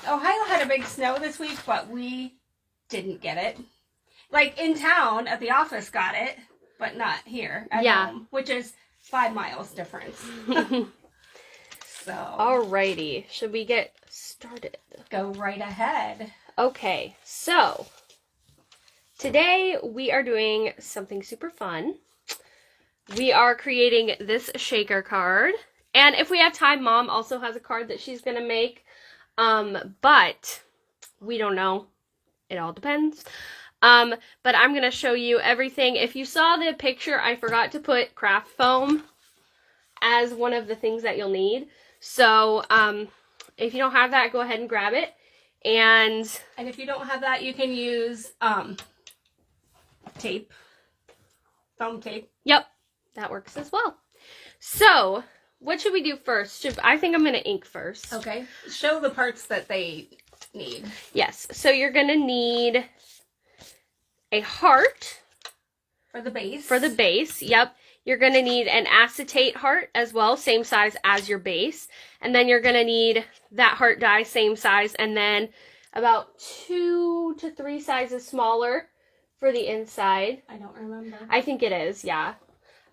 Ohio had a big snow this week, but we didn't get it. Like, in town, at the office got it, but not here at home, which is 5 miles difference. So. Alrighty. Should we get started? Go right ahead. Okay, so today we are doing something super fun. We are creating this shaker card. And if we have time, Mom also has a card that she's going to make. But we don't know. It all depends. But I'm going to show you everything. If you saw the picture, I forgot to put craft foam as one of the things that you'll need. So, if you don't have that, go ahead and grab it. And if you don't have that, you can use, tape. Foam tape. Yep. That works as well. So, what should we do first? I think I'm going to ink first. Okay. Show the parts that they need. Yes. So, you're going to need a heart. For the base. For the base, yep. You're going to need an acetate heart as well, same size as your base. And then you're going to need that heart die, same size, and then about 2 to 3 sizes smaller for the inside. I don't remember. I think it is, yeah.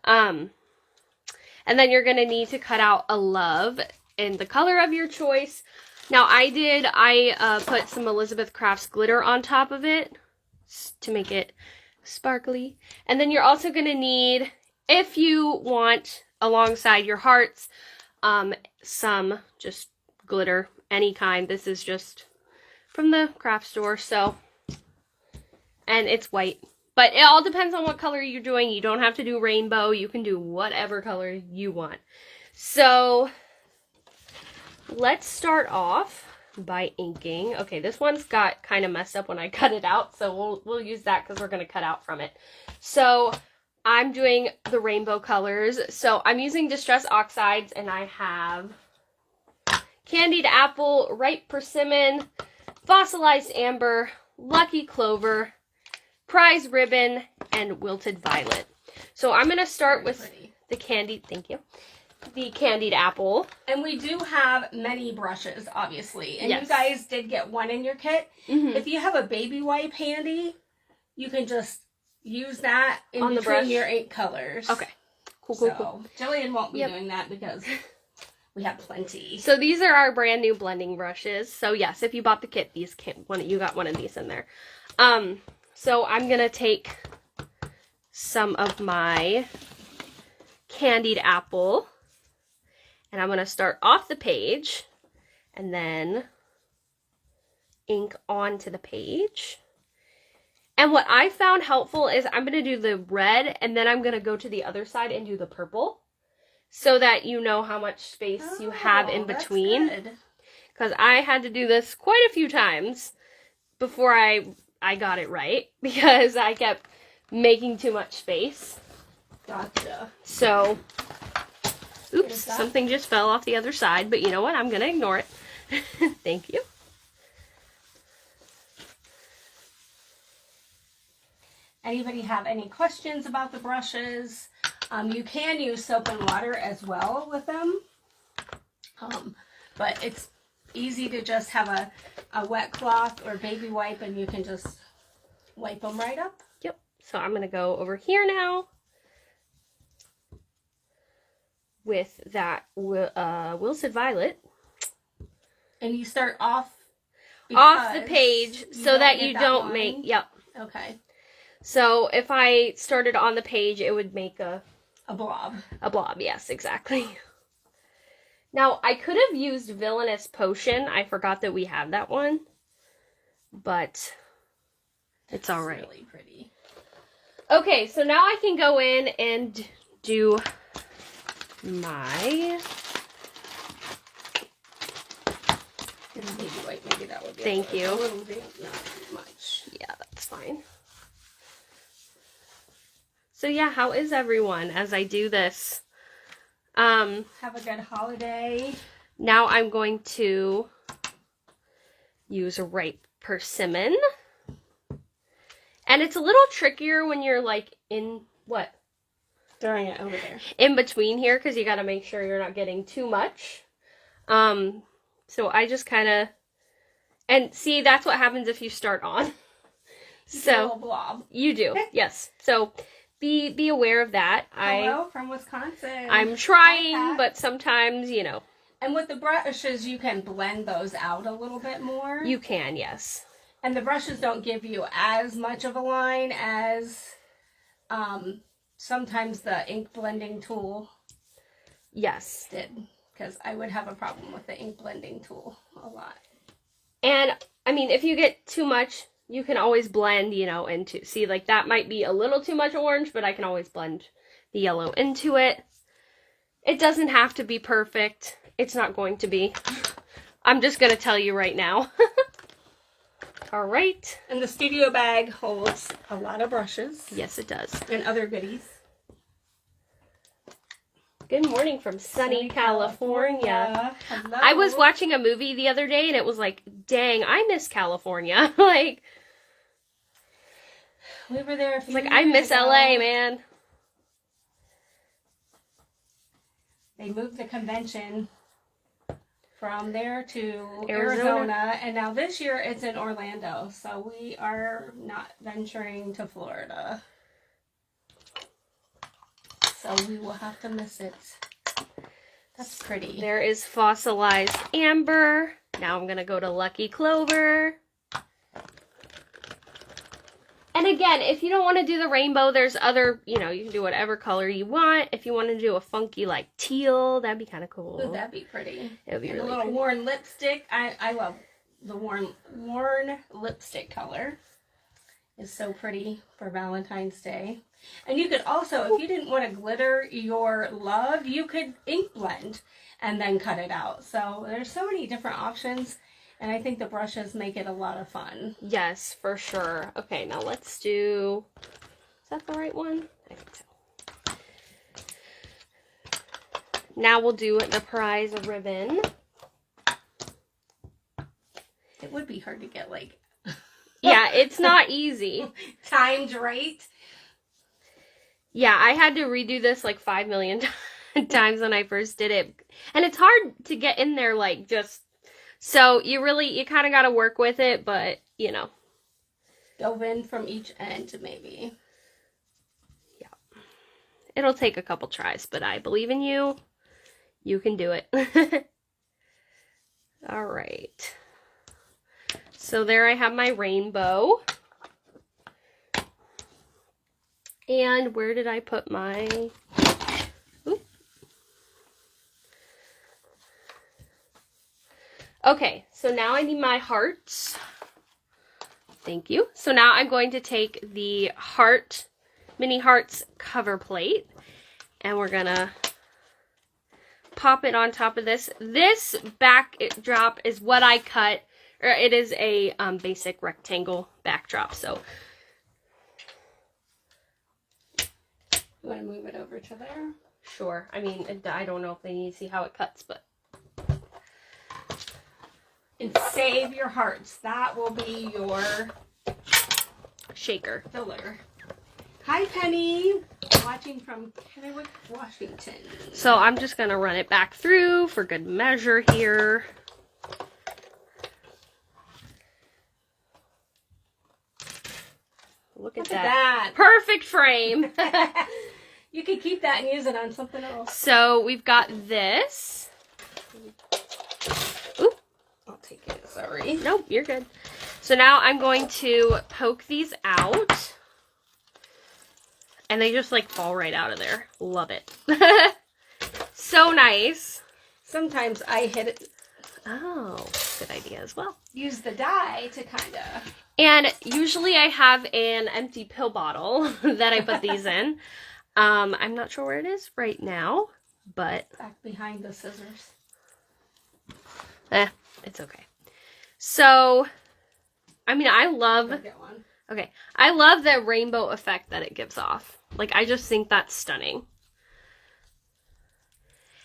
And then you're going to need to cut out a love in the color of your choice. Now, I put some Elizabeth Crafts glitter on top of it to make it sparkly. And then you're also going to need, if you want, alongside your hearts, some just glitter, any kind. This is just from the craft store, so, and it's white. But it all depends on what color you're doing. You don't have to do rainbow. You can do whatever color you want. So, let's start off by inking. Okay, this one's got kind of messed up when I cut it out, so we'll use that because we're going to cut out from it. So, I'm doing the rainbow colors. So, I'm using Distress Oxides, and I have Candied Apple, Ripe Persimmon, Fossilized Amber, Lucky Clover, Prize Ribbon, and Wilted Violet. So I'm going to start with the candied, thank you, the Candied Apple. And we do have many brushes, obviously. And yes. You guys did get one in your kit. Mm-hmm. If you have a baby wipe handy, you can just use that in on between your ink colors. Okay. Cool. Jillian won't be doing that because we have plenty. So these are our brand new blending brushes. So yes, if you bought the kit, you got one of these in there. So I'm going to take some of my Candied Apple, and I'm going to start off the page and then ink onto the page. And what I found helpful is I'm going to do the red, and then I'm going to go to the other side and do the purple so that you know how much space you have in between. Because I had to do this quite a few times before I got it right, because I kept making too much space. Gotcha. So, oops, something just fell off the other side, but you know what? I'm going to ignore it. Thank you. Anybody have any questions about the brushes? You can use soap and water as well with them. But it's easy to just have a wet cloth or baby wipe, and you can just wipe them right up. Yep. So I'm going to go over here now with that Wilted Violet. And you start off the page so that you don't make, yep. Okay. So if I started on the page, it would make a blob. A blob, yes, exactly. Now, I could have used Villainous Potion. I forgot that we have that one. But it's all right. Really pretty. Okay, so now I can go in and do my... Baby wipe, maybe that would be Thank you. A little bit, not much. Yeah, that's fine. So yeah, how is everyone as I do this? Have a good holiday. Now I'm going to use a Ripe Persimmon. And it's a little trickier when you're like in, what? Throwing it over there. In between here, because you got to make sure you're not getting too much. So I just kind of And see, that's what happens if you start on. So, blob. You do, yes. So, be aware of that. Hello from Wisconsin. I'm trying, but sometimes, you know. And with the brushes, you can blend those out a little bit more. You can, yes. And the brushes don't give you as much of a line as sometimes the ink blending tool yes did. Because I would have a problem with the ink blending tool a lot. And, I mean, if you get too much, you can always blend, you know, into... See, like, that might be a little too much orange, but I can always blend the yellow into it. It doesn't have to be perfect. It's not going to be. I'm just going to tell you right now. All right. And the studio bag holds a lot of brushes. Yes, it does. And other goodies. Good morning from sunny California. Hello. I was watching a movie the other day and it was like, dang, I miss California. Like, we were there a few years I miss ago. LA, man. They moved the convention from there to Arizona, and now this year it's in Orlando, so we are not venturing to Florida. So we will have to miss it. That's pretty. There is fossilized amber. Now I'm going to go to Lucky Clover. And again, if you don't want to do the rainbow, there's other, you know, you can do whatever color you want. If you want to do a funky, like, teal, that'd be kind of cool. Ooh, that'd be pretty. It would be and really a little pretty. worn lipstick. I love the worn lipstick color. It's so pretty for Valentine's Day. And you could also, if you didn't want to glitter your love, you could ink blend and then cut it out. So there's so many different options. And I think the brushes make it a lot of fun. Yes, for sure. Okay, now let's do... Is that the right one? I think so. Now we'll do the prize ribbon. It would be hard to get, like... Yeah, it's not easy. Timed right. Yeah, I had to redo this like 5 million times when I first did it. And it's hard to get in there, like, just... So you kind of got to work with it, but, you know. Dove in from each end, maybe. Yeah. It'll take a couple tries, but I believe in you. You can do it. All right. So there I have my rainbow. And where did I put my... Oop. Okay, so now I need my hearts. Thank you. So now I'm going to take the mini hearts cover plate, and we're gonna pop it on top of this. This backdrop is what I cut, or it is a basic rectangle backdrop. So You want to move it over to there? sure. I mean, I don't know if they need to see how it cuts, but. And save your hearts. That will be your Shaker. filler. Hi, Penny. Watching from Kennewick, Washington. So I'm just going to run it back through for good measure here. Look at that. Perfect frame. You could keep that and use it on something else. So we've got this. Ooh. I'll take it. Sorry. Nope, you're good. So now I'm going to poke these out. And they just like fall right out of there. Love it. So nice. Sometimes I hit it. Oh, good idea as well. Use the die to kind of. And usually I have an empty pill bottle that I put these in. I'm not sure where it is right now, but... Back behind the scissors. It's okay. So, I mean, I love... Get one. Okay, I love the rainbow effect that it gives off. Like, I just think that's stunning.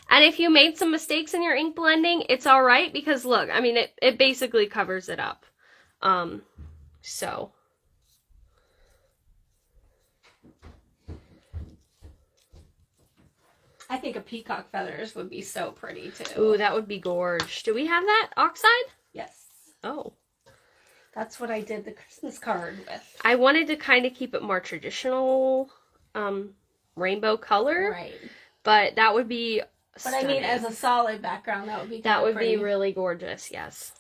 And if you made some mistakes in your ink blending, it's alright because look, I mean, it basically covers it up. So. I think a peacock feathers would be so pretty too. Ooh, that would be gorge. Do we have that? Oxide? Yes. Oh, That's what I did the Christmas card with. I wanted to kind of keep it more traditional, rainbow color. Right. But that would be stunning. But I mean, as a solid background, that would be That would pretty. be really gorgeous, yes.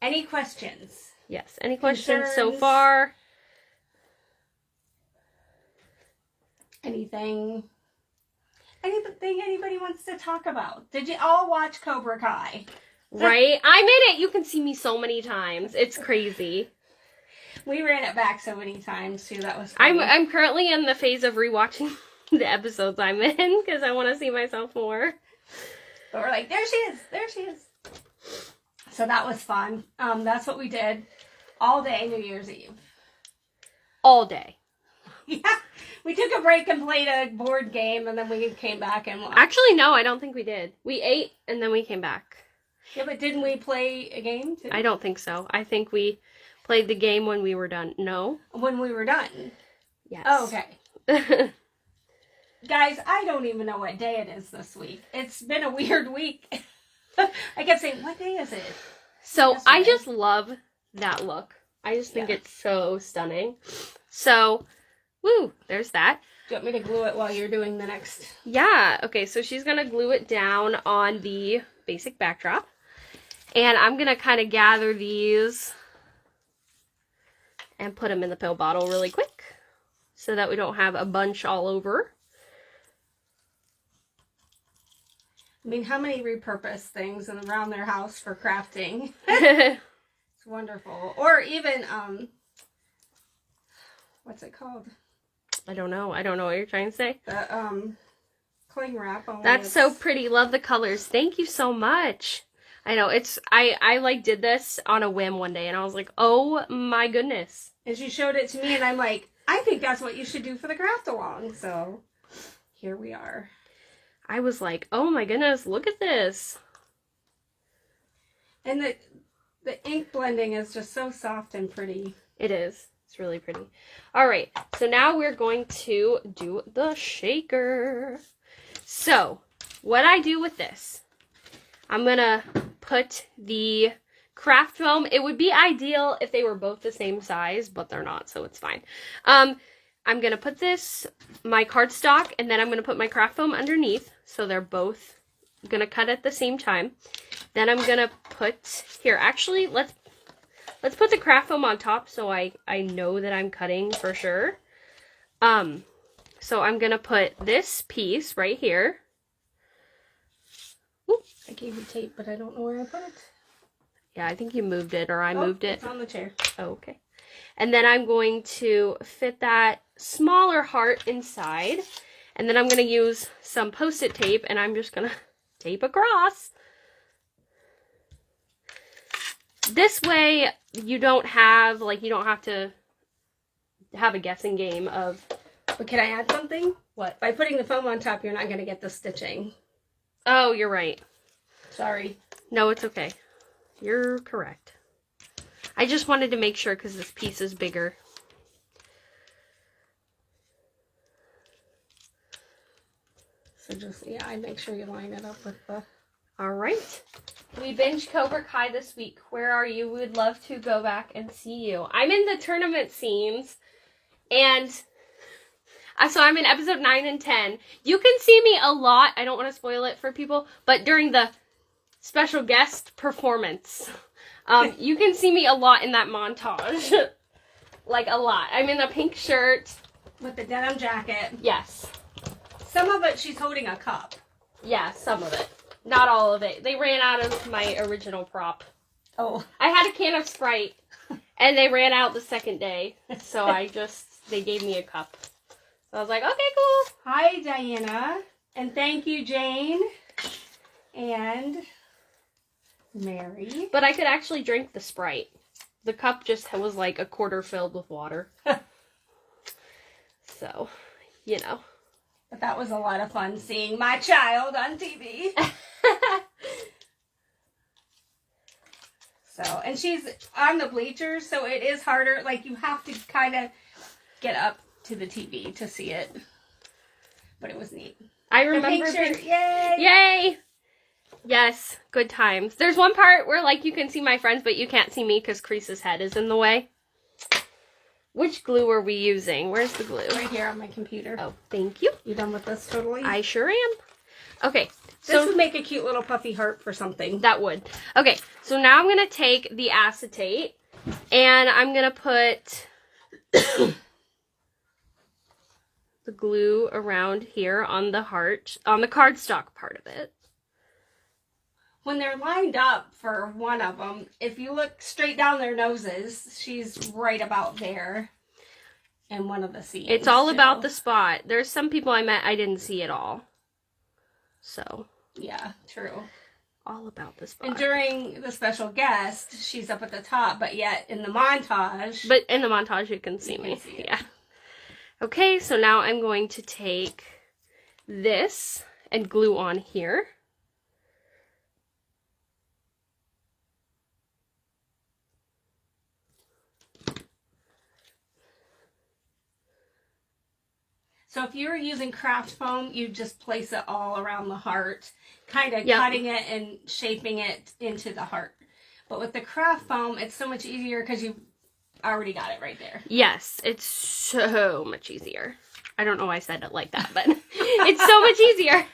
Any questions? Yes. Any questions Concerns? so far? Anything anybody wants to talk about? Did you all watch Cobra Kai? Right? I'm in it. You can see me so many times. It's crazy. We ran it back so many times too. That was funny. I'm currently in the phase of rewatching the episodes I'm in because I want to see myself more. But we're like, there she is. There she is. So that was fun. That's what we did all day New Year's Eve. All day. Yeah. We took a break and played a board game, and then we came back and watched. Actually, no, I don't think we did. We ate, and then we came back. Yeah, but didn't we play a game, too? I don't think so. I think we played the game when we were done. No? When we were done? Yes. Oh, okay. Guys, I don't even know what day it is this week. It's been a weird week. I kept saying, what day is it? So, Yesterday. I just love that look. I just think it's so stunning. So... Woo, there's that. Do you want me to glue it while you're doing the next? Yeah, okay, so she's going to glue it down on the basic backdrop. And I'm going to kind of gather these and put them in the pill bottle really quick so that we don't have a bunch all over. I mean, how many repurposed things around their house for crafting? It's wonderful. Or even, what's it called? I don't know what you're trying to say. The, cling wrap. That's so pretty. Love the colors. Thank you so much. I know, I like did this on a whim one day and I was like, oh my goodness. And she showed it to me and I'm like, I think that's what you should do for the craft along. So, here we are. I was like, oh my goodness, look at this. And the ink blending is just so soft and pretty. It is. It's really pretty. All right, so now we're going to do the shaker. So, what I do with this, I'm going to put the craft foam. It would be ideal if they were both the same size, but they're not, so it's fine. I'm going to put my cardstock, and then I'm going to put my craft foam underneath, so they're both going to cut at the same time. Then I'm going to put, here, actually, let's put the craft foam on top so I know that I'm cutting for sure. So I'm going to put this piece right here. Ooh, I gave you tape, but I don't know where I put it. Yeah, I think you moved it or I moved it. It's on the chair. Oh, okay. And then I'm going to fit that smaller heart inside. And then I'm going to use some Post-it tape and I'm just going to tape across. This way, you don't have to have a guessing game of... But can I add something? What? By putting the foam on top, you're not going to get the stitching. Oh, you're right. Sorry. No, it's okay. You're correct. I just wanted to make sure because this piece is bigger. So just, yeah, I make sure you line it up with the... All right. We binged Cobra Kai this week. Where are you? We would love to go back and see you. I'm in the tournament scenes, and so I'm in episode 9 and 10. You can see me a lot. I don't want to spoil it for people, but during the special guest performance, you can see me a lot in that montage. Like, a lot. I'm in the pink shirt. With the denim jacket. Yes. Some of it, she's holding a cup. Yeah, some of it. Not all of it. They ran out of my original prop. Oh. I had a can of Sprite, and they ran out the second day. So they gave me a cup. So I was like, okay, cool. Hi, Diana. And thank you, Jane. And Mary. But I could actually drink the Sprite. The cup just was like a quarter filled with water. So, you know. But that was a lot of fun seeing my child on TV. So, and she's on the bleachers, so it is harder. Like, you have to kind of get up to the TV to see it. But it was neat. I remember... Yay! Yay! Yes, good times. There's one part where, like, you can see my friends, but you can't see me because Crease's head is in the way. Which glue are we using? Where's the glue? Right here on my computer. Oh, thank you. You done with this totally? I sure am. Okay. This would make a cute little puffy heart for something. That would. Okay, so now I'm going to take the acetate and I'm going to put the glue around here on the heart, on the cardstock part of it. When they're lined up for one of them, if you look straight down their noses, she's right about there in one of the seams. It's all about the spot. There's some people I met I didn't see at all. So. Yeah, true. All about the spot. And during the special guest, she's up at the top, but yet in the montage. But in the montage, you can see me. Yeah. Okay, so now I'm going to take this and glue on here. So if you were using craft foam, you just place it all around the heart, kind of cutting it and shaping it into the heart. But with the craft foam, it's so much easier because you already got it right there. Yes, it's so much easier. I don't know why I said it like that, but it's so much easier.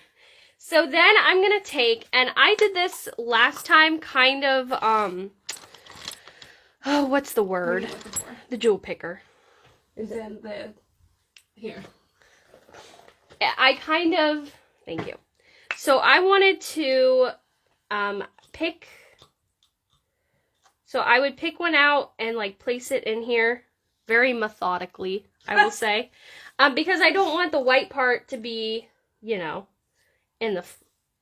So then I'm going to take, and I did this last time kind of, oh, what's the word? The jewel picker. Is in the, here. I kind of, thank you. So I wanted to pick, so I would pick one out and like place it in here very methodically, I will say. Because I don't want the white part to be, you know, in the,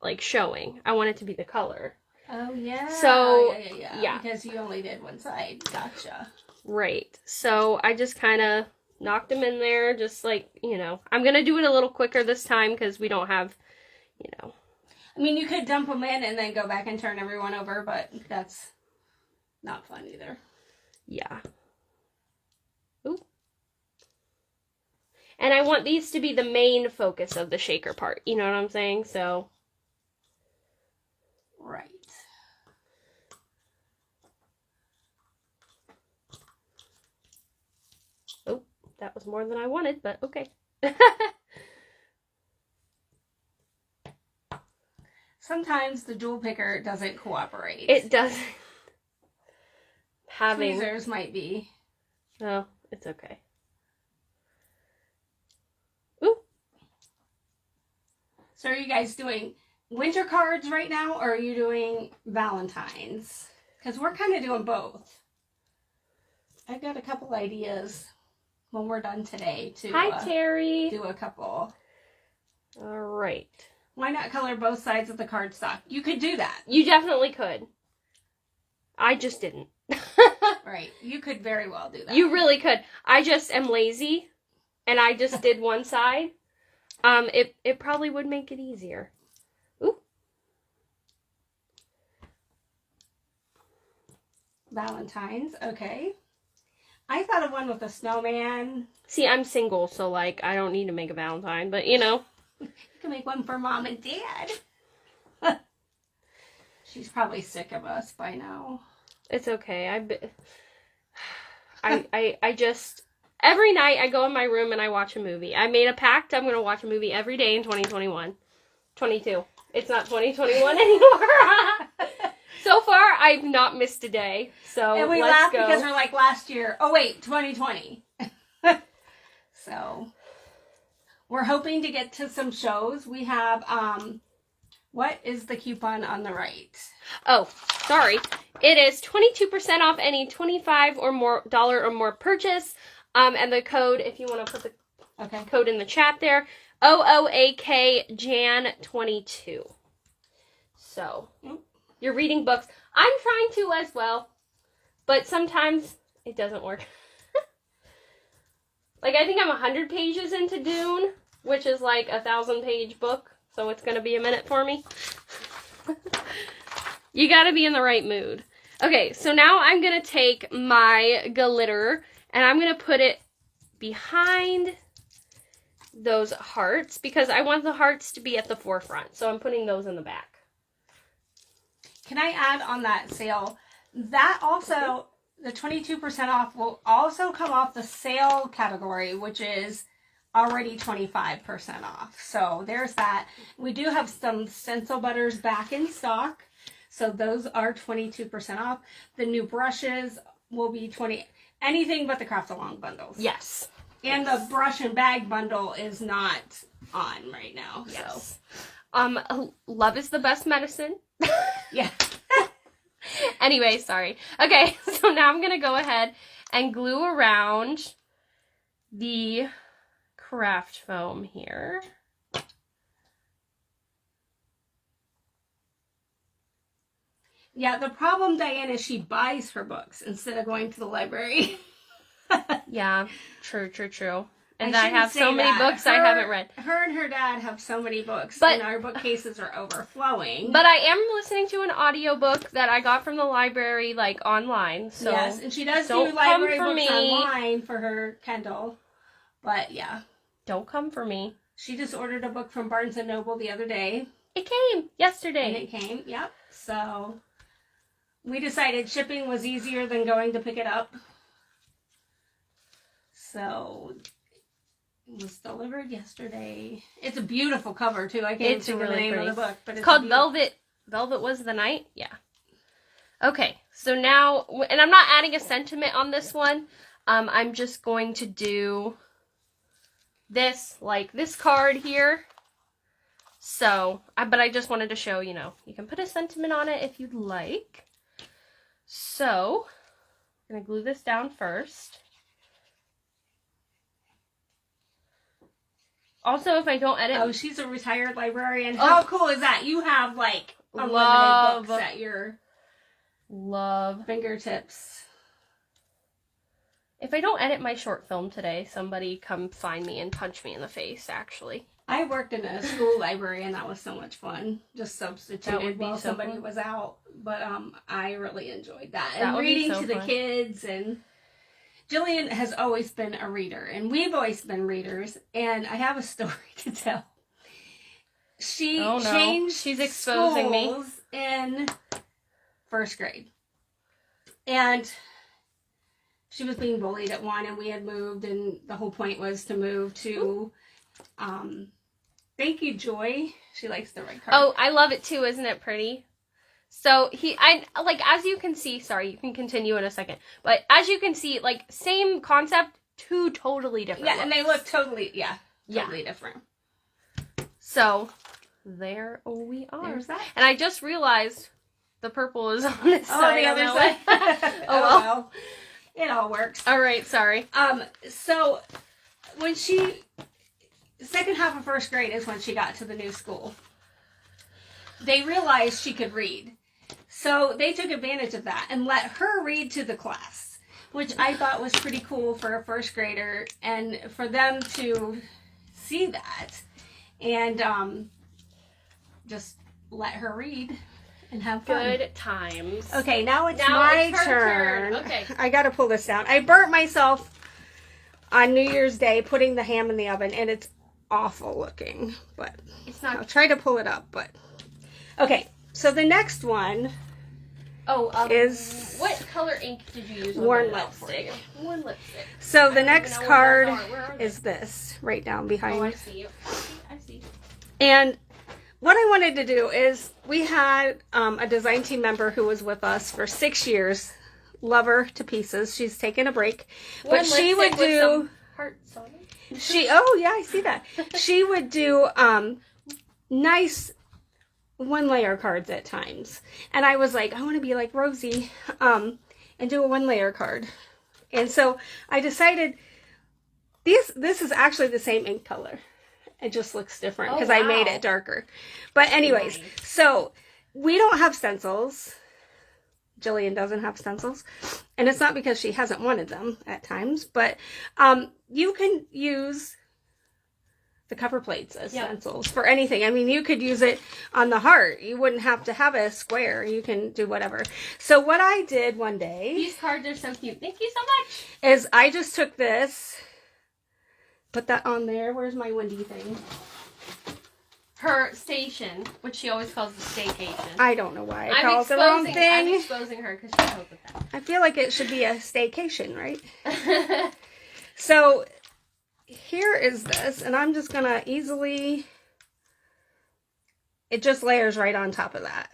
like, showing. I want it to be the color. Oh, yeah. So, yeah. Because you only did one side. Gotcha. Right. So I just kind of knocked them in there, just like, you know. I'm going to do it a little quicker this time because we don't have, you know. I mean, you could dump them in and then go back and turn everyone over, but that's not fun either. Yeah. Ooh. And I want these to be the main focus of the shaker part. You know what I'm saying? So. Right. Oh, that was more than I wanted, but okay. Sometimes the jewel picker doesn't cooperate. It doesn't. Having tweezers might be. Oh, it's okay. Ooh. So are you guys doing winter cards right now, or are you doing Valentine's? Because we're kind of doing both. I've got a couple ideas when we're done today to Hi, Terry. do a couple. All right. Why not color both sides of the cardstock? You could do that. You definitely could. I just didn't. Right. You could very well do that. You really could. I just am lazy, and I just did one side. It probably would make it easier. Ooh. Valentine's, okay. I thought of one with a snowman. See, I'm single, so, like, I don't need to make a Valentine, but, you know. You can make one for Mom and Dad. She's probably sick of us by now. It's okay. I just, every night I go in my room and I watch a movie. I made a pact I'm going to watch a movie every day in 2021. 22. It's not 2021 anymore. So far, I've not missed a day. So and we laugh because we're like last year. Oh wait, 2020. So we're hoping to get to some shows. We have what is the coupon on the right? Oh, sorry. It is 22% off any $25 or more purchase. And the code, if you want to put the code in the chat there, OOAK Jan 22. So, you're reading books. I'm trying to as well, but sometimes it doesn't work. Like, I think I'm 100 pages into Dune, which is like a 1,000-page book, so it's going to be a minute for me. You got to be in the right mood. Okay, so now I'm going to take my glitter, and I'm going to put it behind those hearts, because I want the hearts to be at the forefront, so I'm putting those in the back. can I add on that sale? That also, the 22% off will also come off the sale category, which is already 25% off. So there's that. We do have some stencil butters back in stock. So those are 22% off. The new brushes will be 20, anything but the Craft Along bundles. Yes. And the brush and bag bundle is not on right now. Yes. So. Love is the best medicine. Yeah. Anyway, sorry. Okay, so now I'm going to go ahead and glue around the craft foam here. Yeah, the problem, Diane, is she buys her books instead of going to the library. Yeah, true. And I have so many books I haven't read. Her and her dad have so many books, but, and our bookcases are overflowing. But I am listening to an audiobook that I got from the library, like, online. So yes, and she does do library books online for her Kindle. But, yeah. Don't come for me. She just ordered a book from Barnes & Noble the other day. It came yesterday. And it came, yep. So, we decided shipping was easier than going to pick it up. So, it was delivered yesterday. It's a beautiful cover, too. I can't think of the name of the book. But it's called Velvet. Velvet Was the Night? Yeah. Okay, so now, and I'm not adding a sentiment on this one. I'm just going to do this, like this card here. So, but I just wanted to show, you know, you can put a sentiment on it if you'd like. So, I'm going to glue this down first. Also, if I don't edit... Oh, she's a retired librarian. How cool is that? You have, like, unlimited books at your fingertips. If I don't edit my short film today, somebody come find me and punch me in the face, actually. I worked in a school library, and that was so much fun. Just substituted while somebody was out. But I really enjoyed that. And reading to the kids, and... Jillian has always been a reader, and we've always been readers, and I have a story to tell. She changed She's exposing schools in first grade. And she was being bullied at one, and we had moved, and the whole point was to move to, thank you, Joy. She likes the red card. Oh, I love it too. Isn't it pretty? So as you can see, sorry, you can continue in a second, but as you can see, like, same concept, two totally different looks. And they look totally different. So, there we are. There's that. And I just realized the purple is on this side. Oh, the other side. Oh, well. It all works. All right, sorry. So, when second half of first grade is when she got to the new school. They realized she could read. So they took advantage of that and let her read to the class, which I thought was pretty cool for a first grader, and for them to see that and just let her read and have fun. Good times. Okay, now it's my turn. Okay. I got to pull this down. I burnt myself on New Year's Day putting the ham in the oven, and it's awful looking, but I'll try to pull it up, but... Okay, so the next one is... What color ink did you use? Worn lipstick. Worn lipstick. So the next card is this, right down behind. Oh, I see. I see. And what I wanted to do is, we had a design team member who was with us for 6 years. Love her to pieces. She's taken a break. But she would do... hearts on it. I see that. She would do nice... one-layer cards at times, and I was like, I want to be like Rosie and do a one-layer card. And so I decided this is actually the same ink color. It just looks different because I made it darker. But anyways, so we don't have stencils. Jillian doesn't have stencils, and it's not because she hasn't wanted them at times, but you can use the cover plates as stencils for anything. I mean, you could use it on the heart. You wouldn't have to have a square. You can do whatever. So what I did one day... These cards are so cute. Thank you so much. ...is I just took this, put that on there. Where's my windy thing? her station, which she always calls the staycation. I don't know why I call it the wrong thing. I'm exposing her because she knows that. I feel like it should be a staycation, right? So here is this, and I'm just gonna easily, it just layers right on top of that.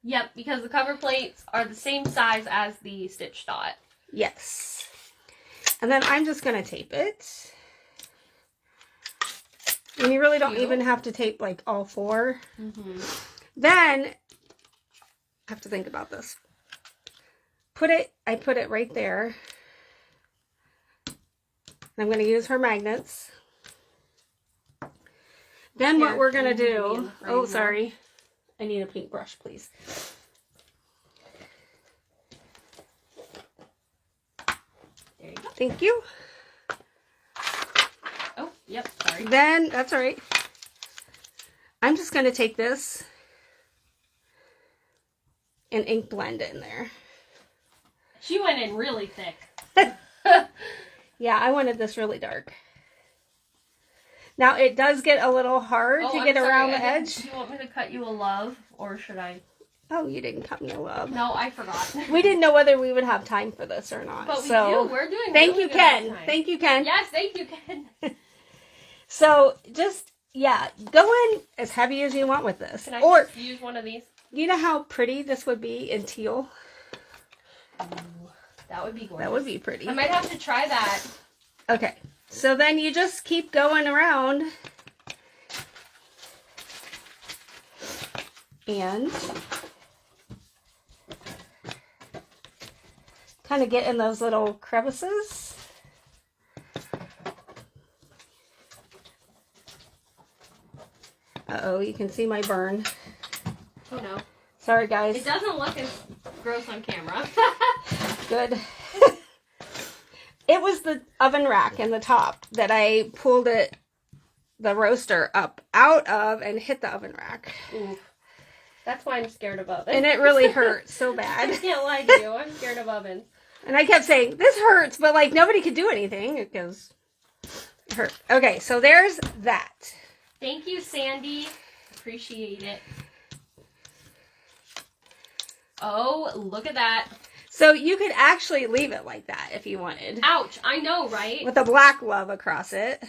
Yep, because the cover plates are the same size as the stitch dot. Yes. And then I'm just gonna tape it. And you really don't even have to tape like all four. Mm-hmm. Then I have to think about this. I put it right there. I'm going to use her magnets. Then what we're going to do... Oh, sorry. I need a paintbrush, please. There you go. Thank you. Oh, yep, sorry. Then, that's all right. I'm just going to take this and ink blend it in there. She went in really thick. Yeah, I wanted this really dark. Now, it does get a little hard to get around the edge. Do you want me to cut you a love, or should I? Oh, you didn't cut me a love. No, I forgot. We didn't know whether we would have time for this or not. But we do. We're doing Thank really you, good Ken. time. Thank you, Ken. Yes, thank you, Ken. So, just, yeah, go in as heavy as you want with this. Can I just use one of these? You know how pretty this would be in teal? Ooh, that would be gorgeous. That would be pretty. I might have to try that. Okay. So then you just keep going around. And kind of get in those little crevices. Uh-oh, you can see my burn. Oh no. Sorry, guys. It doesn't look as gross on camera. Good. It was the oven rack in the top that I pulled the roaster up out of and hit the oven rack. Ooh. That's why I'm scared of ovens. And it really hurt so bad. I can't lie to you. I'm scared of ovens. And I kept saying, this hurts, but like nobody could do anything because it hurt. Okay, so there's that. Thank you, Sandy. Appreciate it. Oh, look at that. So you could actually leave it like that if you wanted. Ouch, I know, right? With a black love across it.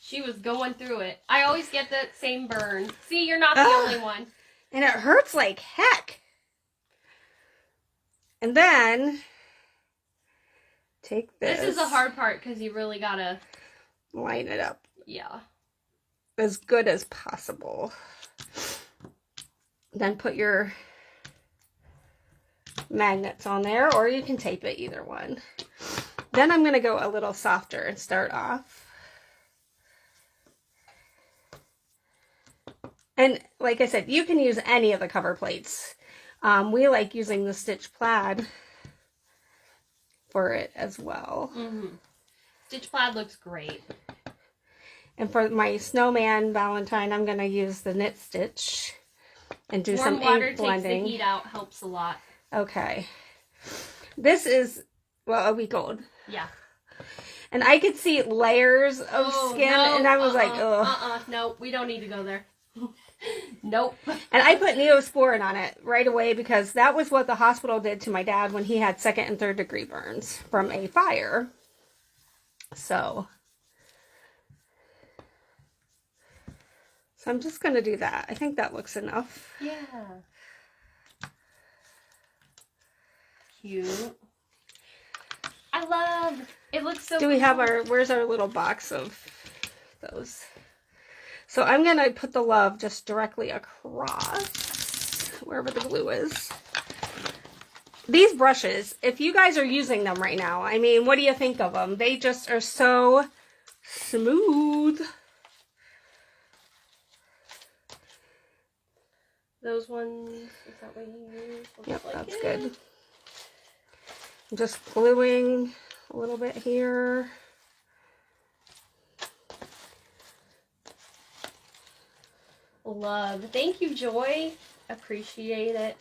She was going through it. I always get the same burn. See, you're not the only one. And it hurts like heck. And then, take this. This is the hard part because you really gotta line it up. Yeah. As good as possible. Then put your magnets on there, or you can tape it, either one. Then I'm going to go a little softer and start off. And like I said, you can use any of the cover plates. We like using the stitch plaid for it as well. Mm-hmm. Stitch plaid looks great. And for my snowman Valentine, I'm going to use the knit stitch and do some ink blending. Warm water takes the heat out, helps a lot. Okay. This is, well, a week old. Yeah. And I could see layers of skin, and I was like, ugh. No, we don't need to go there. Nope. And I put Neosporin on it right away because that was what the hospital did to my dad when he had 2nd and 3rd degree burns from a fire. So I'm just going to do that. I think that looks enough. Yeah. Cute. I love, it looks so Do we have where's our little box of those? So I'm going to put the love just directly across wherever the glue is. These brushes, if you guys are using them right now, I mean, what do you think of them? They just are so smooth. Those ones, is that what you use? Yep, that's good. I'm just gluing a little bit here. Love. Thank you, Joy. Appreciate it.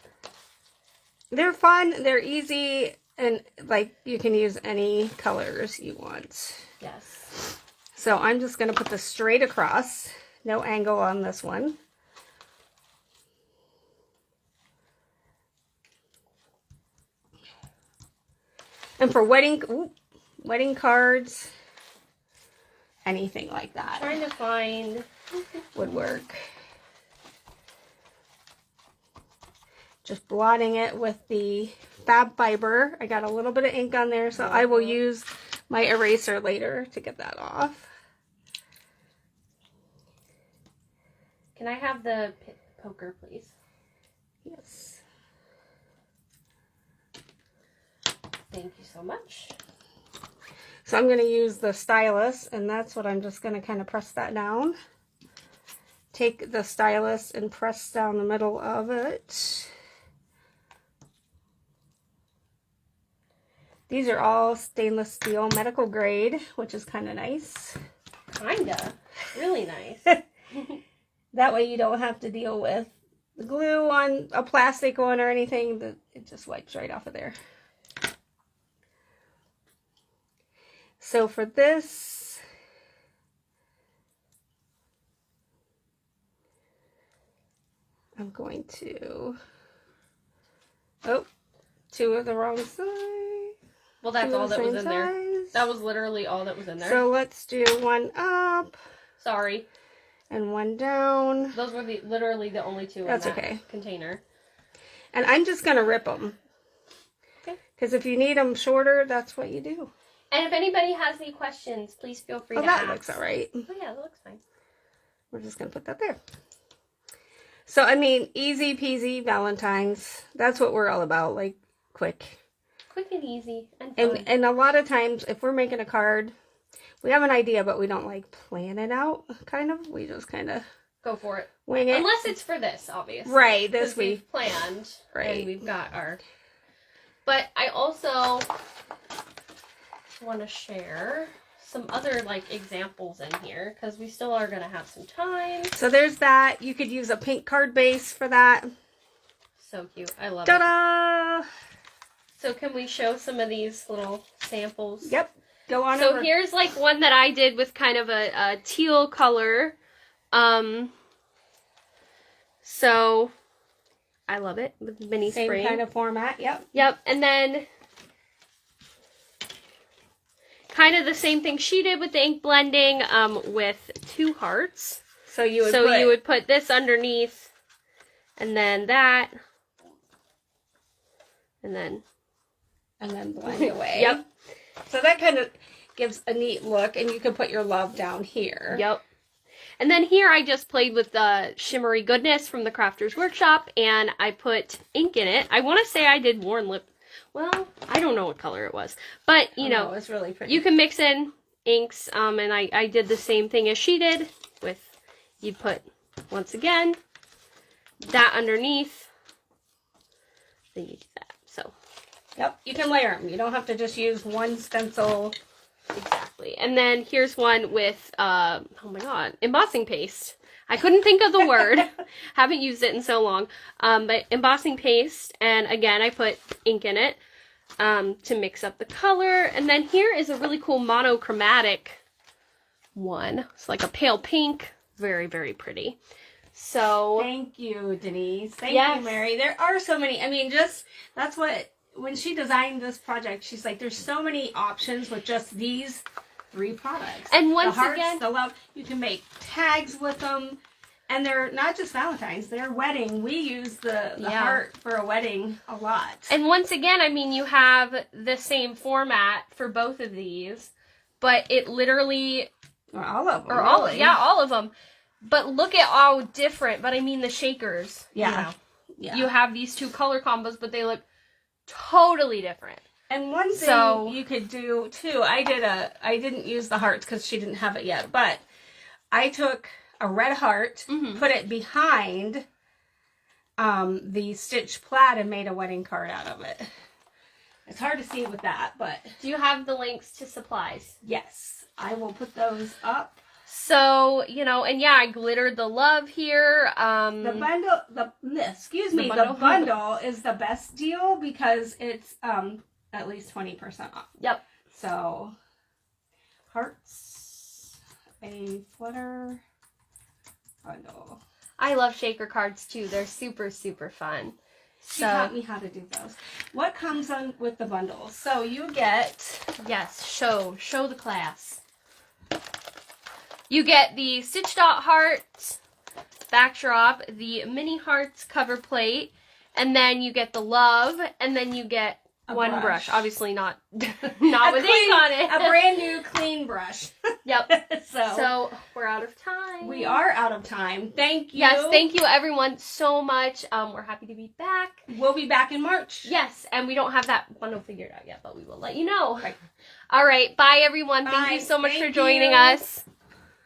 They're fun, they're easy, and like you can use any colors you want. Yes. So I'm just going to put this straight across. No angle on this one. And for wedding cards, anything like that. Trying to find would work. Just blotting it with the Fibre. I got a little bit of ink on there, so I will use my eraser later to get that off. Can I have the poker, please? Yes. Thank you so much. So I'm going to use the stylus, and that's what I'm just going to kind of press that down. Take the stylus and press down the middle of it. These are all stainless steel medical grade, which is kind of nice. Kinda. Really nice. That way you don't have to deal with the glue on a plastic one or anything. It just wipes right off of there. So for this, I'm going to, two of the wrong side. Well, that's all that was in there. That was literally all that was in there. So let's do one up. Sorry. And one down. Those were literally the only two in that container. And I'm just going to rip them. Okay. Because if you need them shorter, that's what you do. And if anybody has any questions, please feel free to ask. Oh, that looks all right. Oh, yeah, that looks fine. We're just going to put that there. So, I mean, easy peasy Valentine's. That's what we're all about. Like, quick. Quick and easy and fun. And a lot of times, if we're making a card, we have an idea, but we don't, like, plan it out, kind of. We just kind of go for it. Wing it. Unless it's for this, obviously. Right, this we've planned. Right. And we've got our... But I also want to share some other, like, examples in here, because we still are going to have some time. So there's that. You could use a pink card base for that. So cute. I love Ta-da! it. So can we show some of these little samples? Yep. Go on so over. Here's like one that I did with kind of a teal color. So I love it with mini Same spring. kind of format. Yep. Yep. And then kind of the same thing she did with the ink blending with 2 hearts. So you would put this underneath and then that and then blend away. Yep. So that kind of gives a neat look, and you can put your love down here. Yep. And then here I just played with the Shimmery Goodness from the Crafter's Workshop, and I put ink in it. I want to say I did Worn Lip. Well, I don't know what color it was. But, you know, it's really pretty. You can mix in inks, and I did the same thing as she did with, you put, once again, that underneath, then you do that. So, yep, you can layer them. You don't have to just use one stencil. Exactly. And then here's one with, oh my god, embossing paste. I couldn't think of the word. Haven't used it in so long. But embossing paste, and again, I put ink in it to mix up the color. And then here is a really cool monochromatic one. It's like a pale pink. Very, very pretty. So thank you, Denise. Thank yes. you, Mary. There are so many. I mean, that's what, when she designed this project, she's like, there's so many options with just these 3 products. And once the hearts, again, the love, you can make tags with them. And they're not just Valentine's, they're wedding. We use the heart for a wedding a lot. And once again, I mean, you have the same format for both of these, but it literally... Or all of them. Or all, yeah, all of them. But look at how different, but I mean the shakers. Yeah. You know. Yeah. You have these 2 color combos, but they look totally different. And one thing you could do too, I didn't use the hearts because she didn't have it yet, but I took a red heart, put it behind the stitched plaid and made a wedding card out of it. It's hard to see with that, but... Do you have the links to supplies? Yes. I will put those up. So, you know, and yeah, I glittered the love here. The bundle, the bundle is the best deal because it's at least 20% off. Yep. So, hearts. a Flutter bundle. I love shaker cards too. They're super, super fun. She taught me how to do those. What comes on with the bundle? So you get... Yes, show the class. You get the stitch dot heart backdrop, the mini hearts cover plate, and then you get the love, and then you get one brush. Obviously not with ink on it. A brand new clean brush. Yep. So we're out of time. We are out of time. Thank you. Yes, thank you everyone so much. We're happy to be back. We'll be back in March. Yes, and we don't have that bundle figured out yet, but we will let you know. Right. All right. Bye everyone. Thank you so much for joining us.